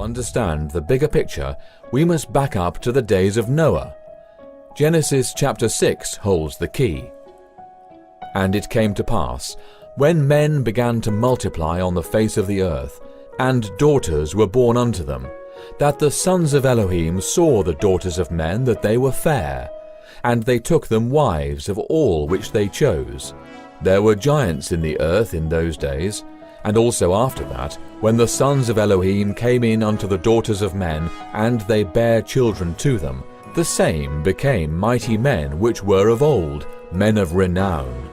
understand the bigger picture, we must back up to the days of Noah. Genesis chapter 6 holds the key. And it came to pass, when men began to multiply on the face of the earth, and daughters were born unto them, that the sons of Elohim saw the daughters of men that they were fair, and they took them wives of all which they chose. There were giants in the earth in those days, and also after that, when the sons of Elohim came in unto the daughters of men, and they bare children to them, the same became mighty men which were of old, men of renown.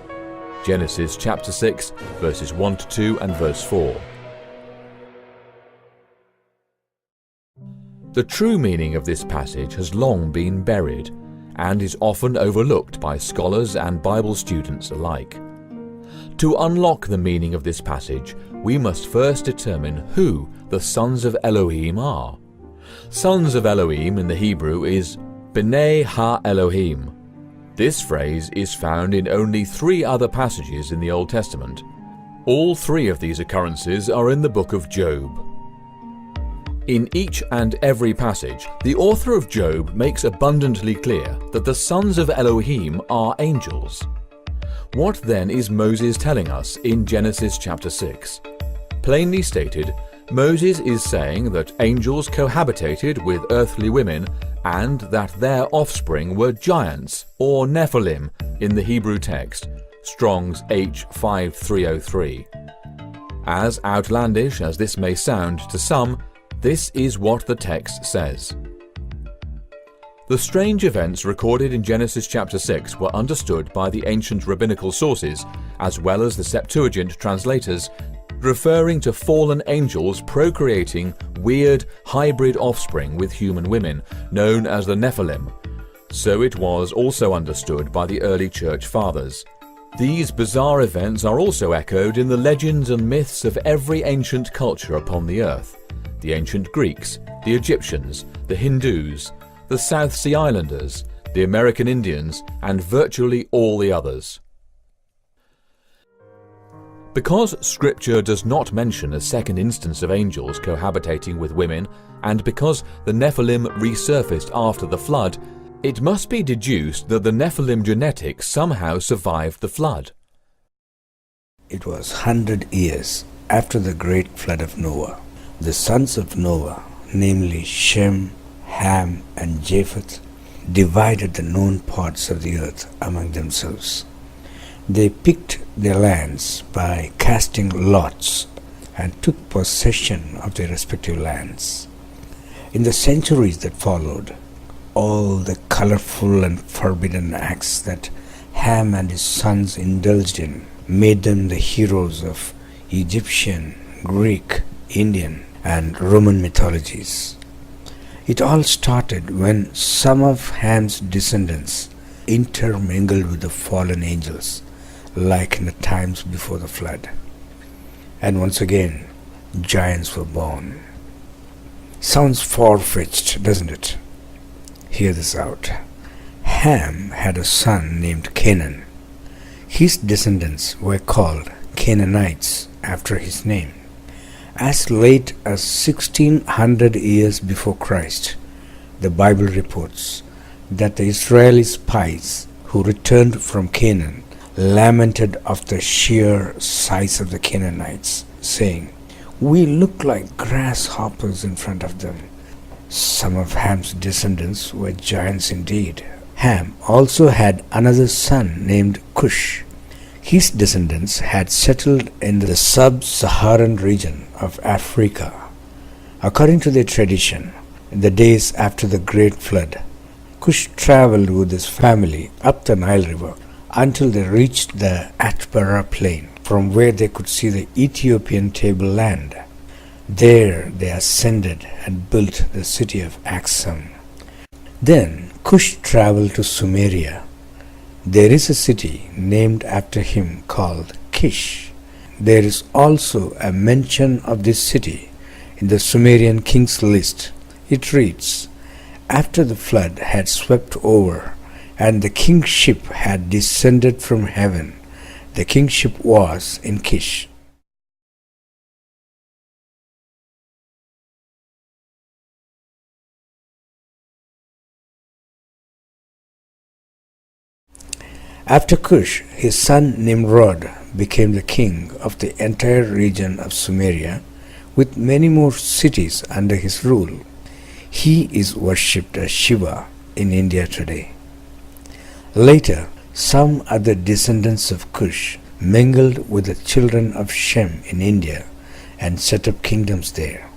Genesis chapter 6, verses 1 to 2 and verse 4. The true meaning of this passage has long been buried, and is often overlooked by scholars and Bible students alike. To unlock the meaning of this passage, we must first determine who the sons of Elohim are. Sons of Elohim in the Hebrew is B'nai Ha-Elohim. This phrase is found in only 3 other passages in the Old Testament. All 3 of these occurrences are in the book of Job. In each and every passage, the author of Job makes abundantly clear that the sons of Elohim are angels. What then is Moses telling us in Genesis chapter 6? Plainly stated, Moses is saying that angels cohabitated with earthly women and that their offspring were giants, or Nephilim, in the Hebrew text, Strong's H5303. As outlandish as this may sound to some, this is what the text says. The strange events recorded in Genesis chapter 6 were understood by the ancient rabbinical sources, as well as the Septuagint translators, referring to fallen angels procreating weird hybrid offspring with human women, known as the Nephilim. So it was also understood by the early church fathers. These bizarre events are also echoed in the legends and myths of every ancient culture upon the earth. The ancient Greeks, the Egyptians, the Hindus, the South Sea Islanders, the American Indians, and virtually all the others. Because Scripture does not mention a second instance of angels cohabitating with women, and because the Nephilim resurfaced after the flood, it must be deduced that the Nephilim genetics somehow survived the flood. It was 100 years after the great flood of Noah. The sons of Noah, namely Shem, Ham, and Japheth, divided the known parts of the earth among themselves. They picked their lands by casting lots and took possession of their respective lands. In the centuries that followed, all the colorful and forbidden acts that Ham and his sons indulged in made them the heroes of Egyptian, Greek, Indian, and Roman mythologies. It all started when some of Ham's descendants intermingled with the fallen angels, like in the times before the flood. And once again, giants were born. Sounds far-fetched, doesn't it? Hear this out. Ham had a son named Canaan. His descendants were called Canaanites after his name. As late as 1600 years before Christ, the Bible reports that the Israeli spies who returned from Canaan lamented of the sheer size of the Canaanites, saying, "We look like grasshoppers in front of them." Some of Ham's descendants were giants indeed. Ham also had another son named Cush. His descendants had settled in the sub-Saharan region of Africa. According to their tradition, in the days after the Great Flood, Cush traveled with his family up the Nile River until they reached the Atbara plain, from where they could see the Ethiopian tableland. There they ascended and built the city of Axum. Then Cush traveled to Sumeria. There is a city named after him called Kish. There is also a mention of this city in the Sumerian king's list. It reads, "After the flood had swept over and the kingship had descended from heaven, the kingship was in Kish." After Cush, his son Nimrod became the king of the entire region of Sumeria, with many more cities under his rule. He is worshipped as Shiva in India today. Later, some other descendants of Cush mingled with the children of Shem in India and set up kingdoms there.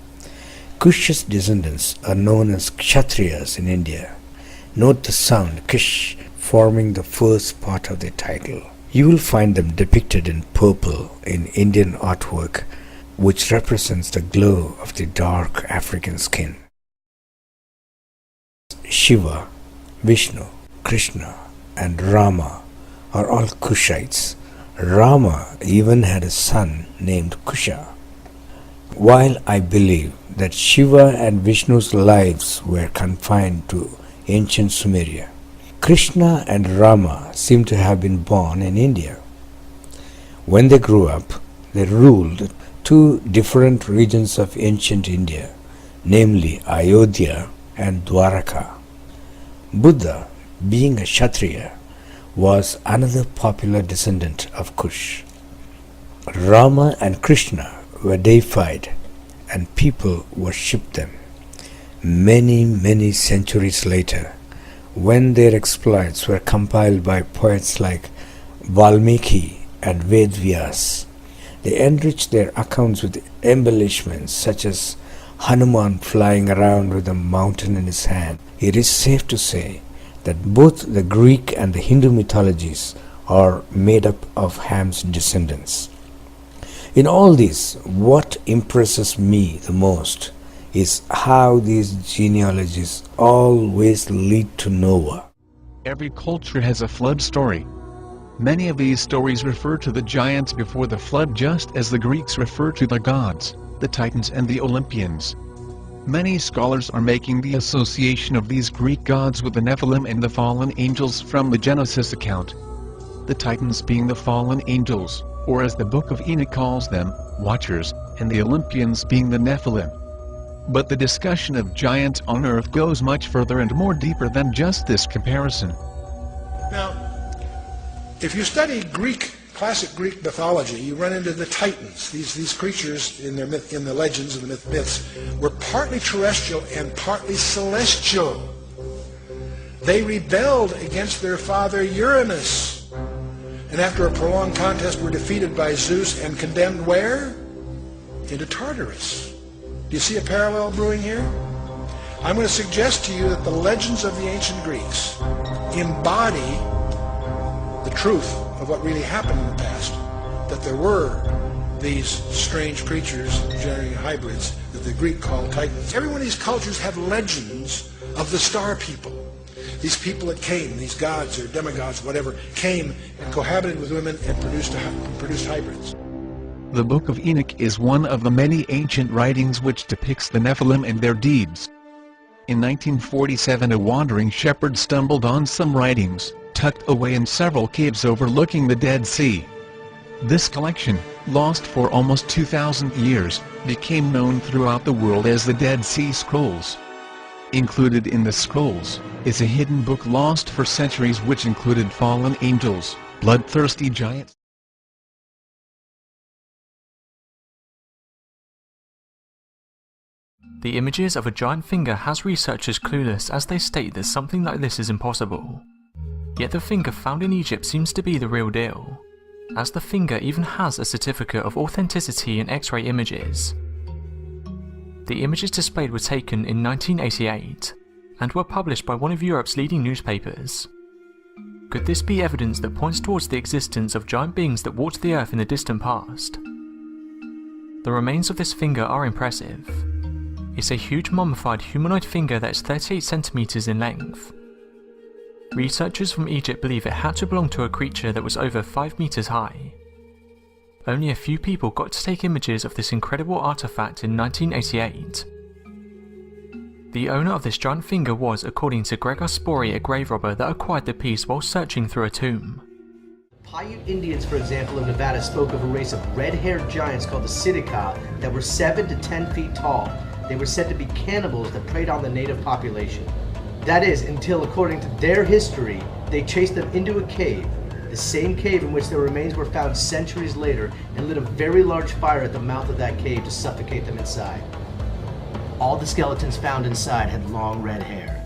Cush's descendants are known as Kshatriyas in India. Note the sound Kish forming the first part of the title. You will find them depicted in purple in Indian artwork, which represents the glow of the dark African skin. Shiva, Vishnu, Krishna, and Rama are all Kushites. Rama even had a son named Kusha. While I believe that Shiva and Vishnu's lives were confined to ancient Sumeria, Krishna and Rama seem to have been born in India. When they grew up, they ruled two different regions of ancient India, namely Ayodhya and Dwaraka. Buddha, being a Kshatriya, was another popular descendant of Kush. Rama and Krishna were deified and people worshipped them. Many centuries later, when their exploits were compiled by poets like Valmiki and Vedvyas, they enriched their accounts with embellishments such as Hanuman flying around with a mountain in his hand. It is safe to say that both the Greek and the Hindu mythologies are made up of Ham's descendants. In all this, what impresses me the most is how these genealogies always lead to Noah. Every culture has a flood story. Many of these stories refer to the giants before the flood, just as the Greeks refer to the gods, the Titans and the Olympians. Many scholars are making the association of these Greek gods with the Nephilim and the fallen angels from the Genesis account. The Titans being the fallen angels, or as the Book of Enoch calls them, Watchers, and the Olympians being the Nephilim. But the discussion of giants on Earth goes much further and more deeper than just this comparison. Now, if you study classic Greek mythology, you run into the Titans. These creatures in the legends and the myths were partly terrestrial and partly celestial. They rebelled against their father Uranus, and after a prolonged contest were defeated by Zeus and condemned where? Into Tartarus. Do you see a parallel brewing here? I'm going to suggest to you that the legends of the ancient Greeks embody the truth of what really happened in the past, that there were these strange creatures generating hybrids that the Greek called Titans. Every one of these cultures have legends of the star people. These people that came, these gods or demigods, whatever, came and cohabited with women and produced hybrids. The Book of Enoch is one of the many ancient writings which depicts the Nephilim and their deeds. In 1947, a wandering shepherd stumbled on some writings, tucked away in several caves overlooking the Dead Sea. This collection, lost for almost 2,000 years, became known throughout the world as the Dead Sea Scrolls. Included in the scrolls is a hidden book lost for centuries which included fallen angels, bloodthirsty giants. The images of a giant finger has researchers clueless as they state that something like this is impossible. Yet the finger found in Egypt seems to be the real deal, as the finger even has a certificate of authenticity in X-ray images. The images displayed were taken in 1988 and were published by one of Europe's leading newspapers. Could this be evidence that points towards the existence of giant beings that walked the earth in the distant past? The remains of this finger are impressive. It's a huge mummified humanoid finger that is 38 centimeters in length. Researchers from Egypt believe it had to belong to a creature that was over 5 meters high. Only a few people got to take images of this incredible artifact in 1988. The owner of this giant finger was, according to Gregor Spory, a grave robber that acquired the piece while searching through a tomb. Paiute Indians, for example, in Nevada spoke of a race of red-haired giants called the Sidica that were 7 to 10 feet tall. They were said to be cannibals that preyed on the native population. That is, until, according to their history, they chased them into a cave, the same cave in which their remains were found centuries later, and lit a very large fire at the mouth of that cave to suffocate them inside. All the skeletons found inside had long red hair.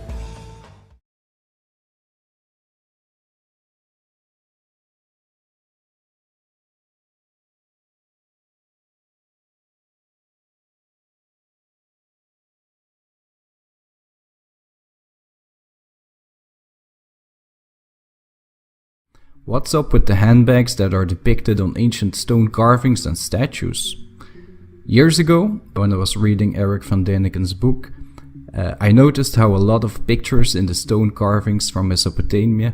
What's up with the handbags that are depicted on ancient stone carvings and statues? Years ago, when I was reading Eric van Daniken's book, I noticed how a lot of pictures in the stone carvings from Mesopotamia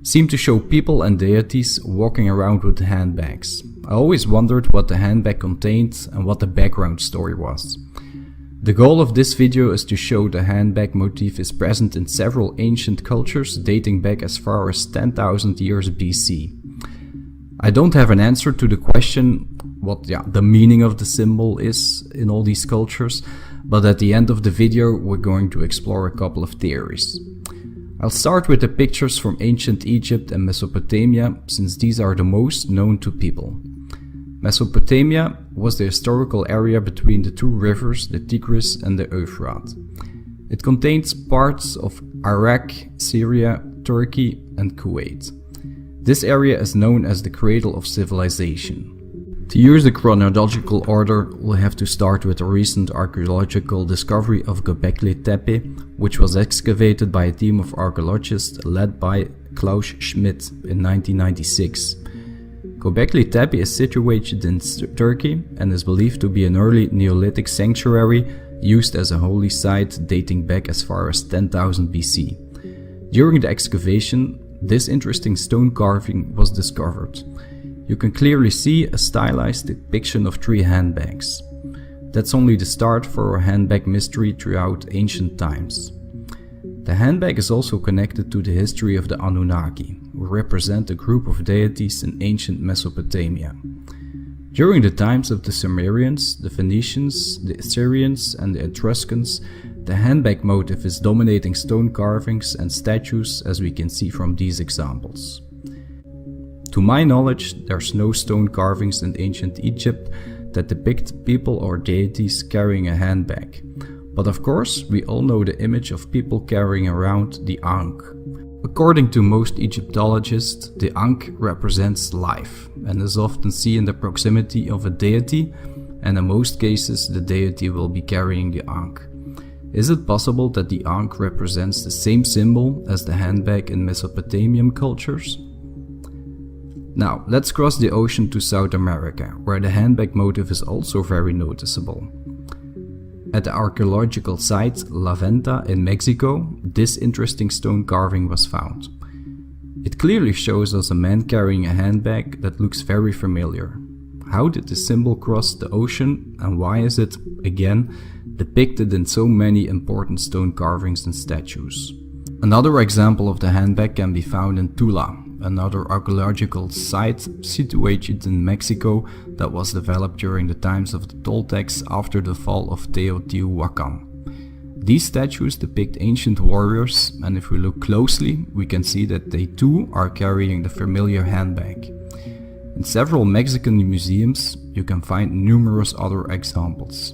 seem to show people and deities walking around with handbags. I always wondered what the handbag contained and what the background story was. The goal of this video is to show the handbag motif is present in several ancient cultures dating back as far as 10,000 years BC. I don't have an answer to the question what the meaning of the symbol is in all these cultures, but at the end of the video we're going to explore a couple of theories. I'll start with the pictures from ancient Egypt and Mesopotamia, since these are the most known to people. Mesopotamia was the historical area between the two rivers, the Tigris and the Euphrates. It contains parts of Iraq, Syria, Turkey and Kuwait. This area is known as the cradle of civilization. To use the chronological order, we'll have to start with the recent archaeological discovery of Göbekli Tepe, which was excavated by a team of archaeologists led by Klaus Schmidt in 1996. Göbekli Tepe is situated in Turkey and is believed to be an early Neolithic sanctuary used as a holy site dating back as far as 10,000 BC. During the excavation, this interesting stone carving was discovered. You can clearly see a stylized depiction of 3 handbags. That's only the start for a handbag mystery throughout ancient times. The handbag is also connected to the history of the Anunnaki, who represent a group of deities in ancient Mesopotamia. During the times of the Sumerians, the Phoenicians, the Assyrians and the Etruscans, the handbag motif is dominating stone carvings and statues, as we can see from these examples. To my knowledge, there's no stone carvings in ancient Egypt that depict people or deities carrying a handbag. But of course, we all know the image of people carrying around the Ankh. According to most Egyptologists, the Ankh represents life and is often seen in the proximity of a deity, and in most cases the deity will be carrying the Ankh. Is it possible that the Ankh represents the same symbol as the handbag in Mesopotamian cultures? Now, let's cross the ocean to South America, where the handbag motif is also very noticeable. At the archaeological site La Venta in Mexico, this interesting stone carving was found. It clearly shows us a man carrying a handbag that looks very familiar. How did the symbol cross the ocean, and why is it, again, depicted in so many important stone carvings and statues? Another example of the handbag can be found in Tula, another archaeological site situated in Mexico that was developed during the times of the Toltecs after the fall of Teotihuacan. These statues depict ancient warriors, and if we look closely, we can see that they too are carrying the familiar handbag. In several Mexican museums, you can find numerous other examples.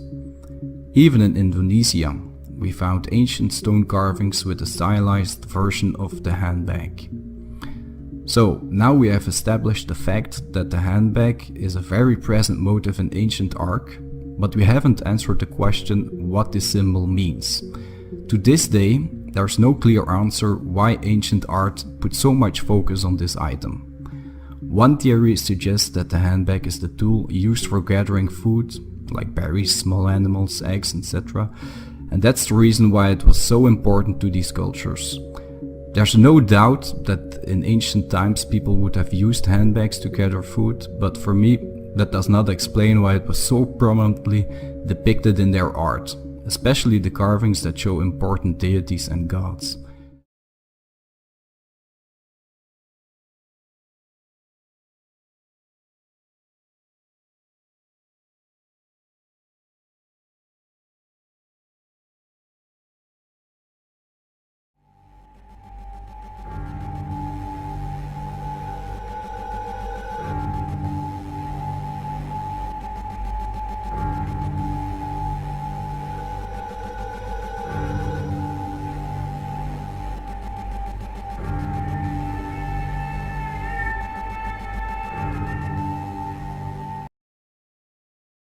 Even in Indonesia, we found ancient stone carvings with a stylized version of the handbag. So, now we have established the fact that the handbag is a very present motif in ancient art, but we haven't answered the question what this symbol means. To this day, there's no clear answer why ancient art put so much focus on this item. One theory suggests that the handbag is the tool used for gathering food, like berries, small animals, eggs, etc. And that's the reason why it was so important to these cultures. There's no doubt that in ancient times people would have used handbags to gather food, but for me that does not explain why it was so prominently depicted in their art, especially the carvings that show important deities and gods.